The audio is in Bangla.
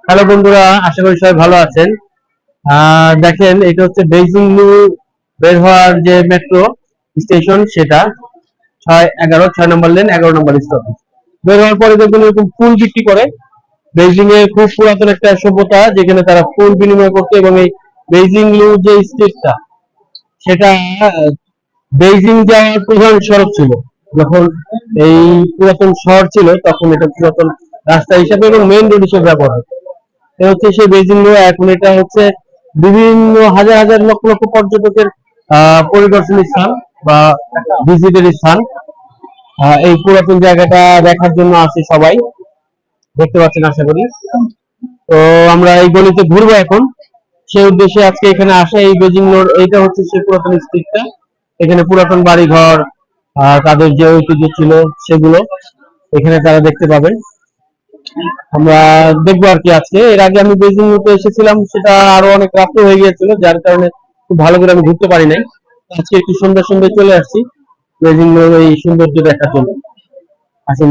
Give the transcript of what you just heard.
হ্যালো বন্ধুরা, আশা করি সবাই ভালো আছেন। দেখেন, এটা হচ্ছে বেইজিং নিউ বের হওয়ার যে মেট্রো স্টেশন, সেটা 6-11 নম্বর লেন, 11 নম্বর স্টপ। বের হওয়ার পরে দেখবেন এরকম ফুল বিক্রি করে। বেইজিং এ খুব পুরাতন একটা সভ্যতা, যেখানে তারা ফুল বিনিময় করতো। এবং এই বেইজিং নিউ যে স্ট্রিটটা, সেটা বেইজিং যাওয়ার প্রধান সড়ক ছিল। যখন এই পুরাতন শহর ছিল, তখন এটা পুরাতন রাস্তা হিসাবে এবং মেইন রোড হিসেবে ব্যবহার হতো। এটা হচ্ছে সেই বেজিং নিউ। এখন এটা হচ্ছে বিভিন্ন হাজার হাজার লক্ষ লক্ষ পর্যটকের পরিদর্শনী স্থান বা ভিজিটের স্থান। এই পুরাতন জায়গাটা দেখার জন্য আসে সবাই, দেখতে পাচ্ছেন আশা করি। তো আমরা এই গলিতে ঘুরবো এখন, সেই উদ্দেশ্যে আজকে এখানে আসা। এই বেজিং রোড, এইটা হচ্ছে সেই পুরাতন স্ট্রিটটা। এখানে পুরাতন বাড়ি ঘর, তাদের যে ঐতিহ্য ছিল সেগুলো এখানে তারা দেখতে পাবেন। আমরা দেখবো আর কি আজকে। এর আগে আমি বেজিং তে এসেছিলাম, সেটা আরো অনেক রাত্র হয়ে গিয়েছিল, যার কারণে খুব ভালো করে আমি ঘুরতে পারি নাই। আজকে একটু সন্ধ্যা সন্ধ্যায় চলে আসছি বেজিং এর এই সৌন্দর্য দেখার জন্য। আসুন।